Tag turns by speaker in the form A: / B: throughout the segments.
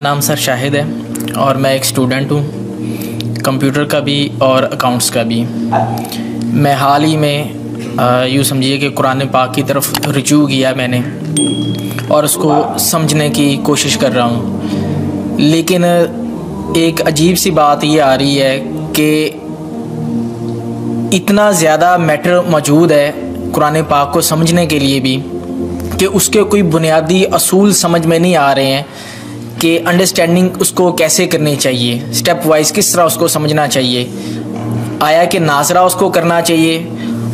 A: نام سر شاہد ہے اور میں ایک اسٹوڈنٹ ہوں، کمپیوٹر کا بھی اور اکاؤنٹس کا بھی۔ میں حال ہی میں یوں سمجھیے کہ قرآن پاک کی طرف رجوع کیا میں نے اور اس کو سمجھنے کی کوشش کر رہا ہوں، لیکن ایک عجیب سی بات یہ آ رہی ہے کہ اتنا زیادہ میٹر موجود ہے قرآن پاک کو سمجھنے کے لیے بھی کہ اس کے کوئی بنیادی اصول سمجھ میں نہیں آ رہے ہیں کہ انڈرسٹینڈنگ اس کو کیسے کرنی چاہیے، سٹیپ وائز کس طرح اس کو سمجھنا چاہیے، آیا کہ ناظرہ اس کو کرنا چاہیے،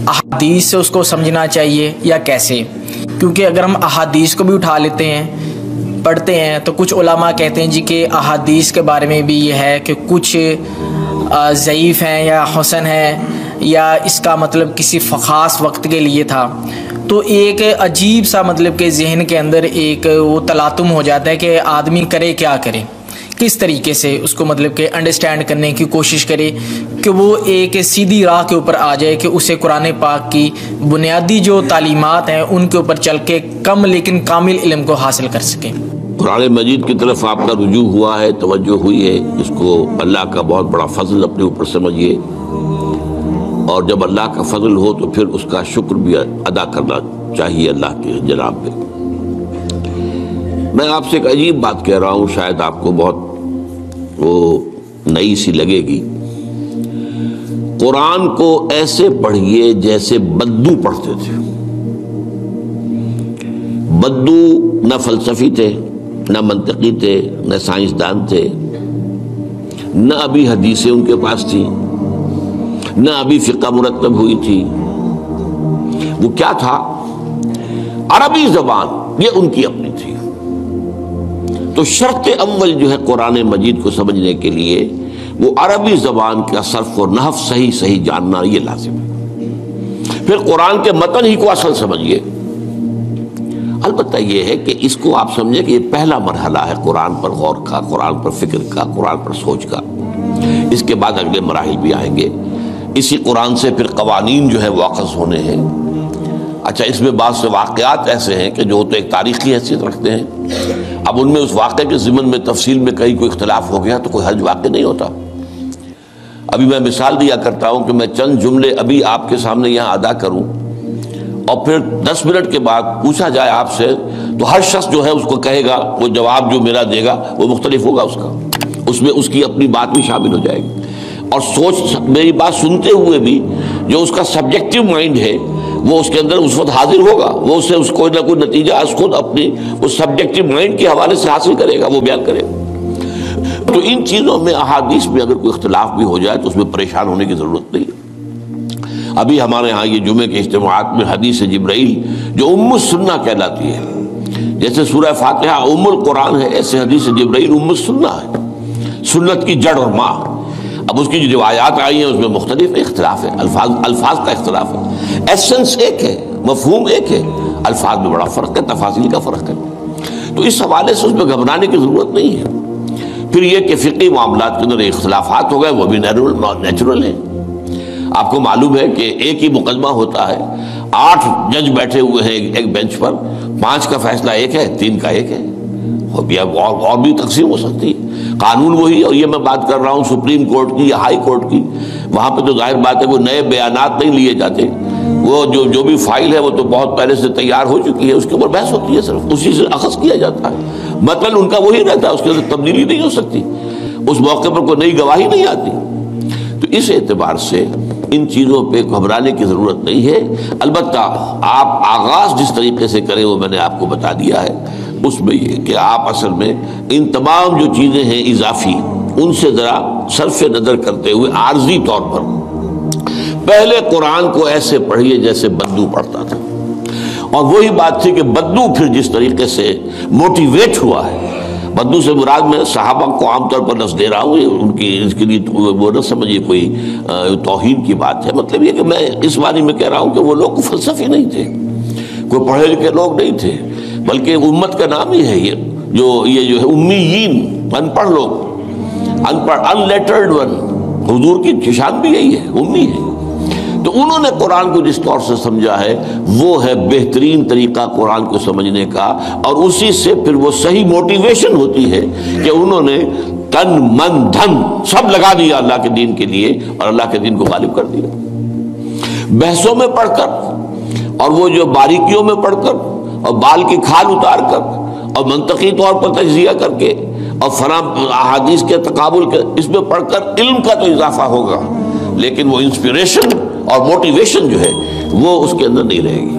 A: احادیث سے اس کو سمجھنا چاہیے یا کیسے؟ کیونکہ اگر ہم احادیث کو بھی اٹھا لیتے ہیں پڑھتے ہیں تو کچھ علماء کہتے ہیں جی کہ احادیث کے بارے میں بھی یہ ہے کہ کچھ ضعیف ہیں یا حسن ہیں یا اس کا مطلب کسی خاص وقت کے لیے تھا۔ تو ایک عجیب سا مطلب کہ ذہن کے اندر ایک وہ تلاطم ہو جاتا ہے کہ آدمی کرے کیا کرے، کس طریقے سے اس کو مطلب کہ انڈرسٹینڈ کرنے کی کوشش کرے کہ وہ ایک سیدھی راہ کے اوپر آ جائے کہ اسے قرآن پاک کی بنیادی جو تعلیمات ہیں ان کے اوپر چل کے کم لیکن کامل علم کو حاصل کر سکے۔
B: قرآن مجید کی طرف آپ کا رجوع ہوا ہے، توجہ ہوئی ہے، اس کو اللہ کا بہت بڑا فضل اپنے اوپر سمجھیے، اور جب اللہ کا فضل ہو تو پھر اس کا شکر بھی ادا کرنا چاہیے اللہ کے جناب پہ۔ میں آپ سے ایک عجیب بات کہہ رہا ہوں، شاید آپ کو بہت وہ نئی سی لگے گی۔ قرآن کو ایسے پڑھیے جیسے بدو پڑھتے تھے۔ بدو نہ فلسفی تھے، نہ منطقی تھے، نہ سائنسدان تھے، نہ ابھی حدیثیں ان کے پاس تھی، نہ ابھی فقہ مرتب ہوئی تھی۔ وہ کیا تھا؟ عربی زبان یہ ان کی اپنی تھی۔ تو شرط اول جو ہے قرآن مجید کو سمجھنے کے لیے وہ عربی زبان کا صرف و نحو صحیح جاننا یہ لازم ہے۔ پھر قرآن کے متن ہی کو اصل سمجھیے۔ البتہ یہ ہے کہ اس کو آپ سمجھیں کہ یہ پہلا مرحلہ ہے قرآن پر غور کا، قرآن پر فکر کا، قرآن پر سوچ کا۔ اس کے بعد اگلے مراحل بھی آئیں گے۔ اسی قرآن سے پھر قوانین جو ہے واقف ہونے ہیں۔ اچھا، اس میں بعض سے واقعات ایسے ہیں کہ جو تو ایک تاریخی حیثیت رکھتے ہیں، اب ان میں اس واقعے کے ضمن میں تفصیل میں کہیں کوئی اختلاف ہو گیا تو کوئی حرج واقع نہیں ہوتا۔ ابھی میں مثال دیا کرتا ہوں کہ میں چند جملے ابھی آپ کے سامنے یہاں ادا کروں اور پھر 10 منٹ کے بعد پوچھا جائے آپ سے تو ہر شخص جو ہے اس کو کہے گا، وہ جواب جو میرا دے گا وہ مختلف ہوگا، اس کا اس میں اس کی اپنی بات بھی شامل ہو جائے گی، اور سوچ میری بات سنتے ہوئے بھی جو اس کا سبجیکٹو مائنڈ ہے وہ اس کے اندر اس وقت حاضر ہوگا، وہ اس سے اس کوئی نہ کوئی نتیجہ اس خود اپنی اس سبجیکٹو مائنڈ کے حوالے سے حاصل کرے گا، وہ بیان کرے گا۔ تو ان چیزوں میں احادیث میں اگر کوئی اختلاف بھی ہو جائے تو اس میں پریشان ہونے کی ضرورت نہیں۔ ابھی ہمارے ہاں یہ جمعے کے اجتماعات میں حدیث جبرائیل جو ام السنہ کہلاتی ہے، جیسے سورہ فاتحہ ام القرآن ہے، ایسے حدیث جبرائیل ام السنہ ہے، سنت کی جڑ اور ماں۔ اب اس کی جو روایات آئی ہیں اس میں مختلف اختلاف ہے، الفاظ کا اختلاف ہے، ایسنس ایک ہے، مفہوم ایک ہے، الفاظ میں بڑا فرق ہے، تفاصیل کا فرق ہے۔ تو اس حوالے سے اس میں گھبرانے کی ضرورت نہیں ہے۔ پھر یہ کہ فقہی معاملات کے اندر اختلافات ہو گئے، وہ بھی نیچرل ہیں۔ آپ کو معلوم ہے کہ ایک ہی مقدمہ ہوتا ہے، 8 جج بیٹھے ہوئے ہیں ایک بینچ پر، 5 کا فیصلہ ایک ہے، 3 کا ایک ہے، اور بھی تقسیم ہو سکتی ہے۔ قانون وہی، اور یہ میں بات کر رہا ہوں سپریم کورٹ کی یا ہائی کورٹ کی، وہاں پہ تو ظاہر بات ہے وہ نئے بیانات نہیں لیے جاتے، وہ جو بھی فائل ہے وہ تو بہت پہلے سے تیار ہو چکی ہے، اس کے اوپر بحث ہوتی ہے، صرف اسی سے اخذ کیا جاتا ہے، مطلب ان کا وہی رہتا ہے، اس کے اندر تبدیلی نہیں ہو سکتی، اس موقع پر کوئی نئی گواہی نہیں آتی۔ تو اس اعتبار سے ان چیزوں پہ گھبرانے کی ضرورت نہیں ہے۔ البتہ آپ آغاز جس طریقے سے کریں وہ میں نے آپ کو بتا دیا ہے، اس میں یہ کہ آپ اصل میں ان تمام جو چیزیں ہیں اضافی، ان سے ذرا صرف نظر کرتے ہوئے عارضی طور پر پہلے قرآن کو ایسے پڑھیے جیسے بدو پڑھتا تھا۔ اور وہی بات تھی کہ بدو پھر جس طریقے سے موٹیویٹ ہوا ہے، بدو سے مراد میں صحابہ کو عام طور پر لفظ دے رہا ہوں، ان کی اس کے لیے وہ نہ سمجھیے کوئی توہین کی بات ہے، مطلب یہ کہ میں اس معنی میں کہہ رہا ہوں کہ وہ لوگ فلسفی نہیں تھے، کوئی پڑھے لکھے لوگ نہیں تھے، بلکہ امت کا نام ہی ہے یہ جو ہے امیین، ان پڑھ لوگ، ان پڑھ، ان لیٹرڈ ون، حضور کی شان بھی یہی ہے، امی ہے۔ تو تو انہوں نے قرآن کو جس طور سے سمجھا ہے وہ ہے بہترین طریقہ قرآن کو سمجھنے کا، اور اسی سے پھر وہ صحیح موٹیویشن ہوتی ہے کہ انہوں نے تن من دھن سب لگا دیا اللہ کے دین کے لیے اور اللہ کے دین کو غالب کر دیا۔ بحثوں میں پڑھ کر اور وہ جو باریکیوں میں پڑھ کر اور بال کی کھال اتار کر اور منطقی طور پر تجزیہ کر کے اور احادیث کے تقابل کے اس میں پڑھ کر علم کا تو اضافہ ہوگا، لیکن وہ انسپریشن اور موٹیویشن جو ہے وہ اس کے اندر نہیں رہے گی۔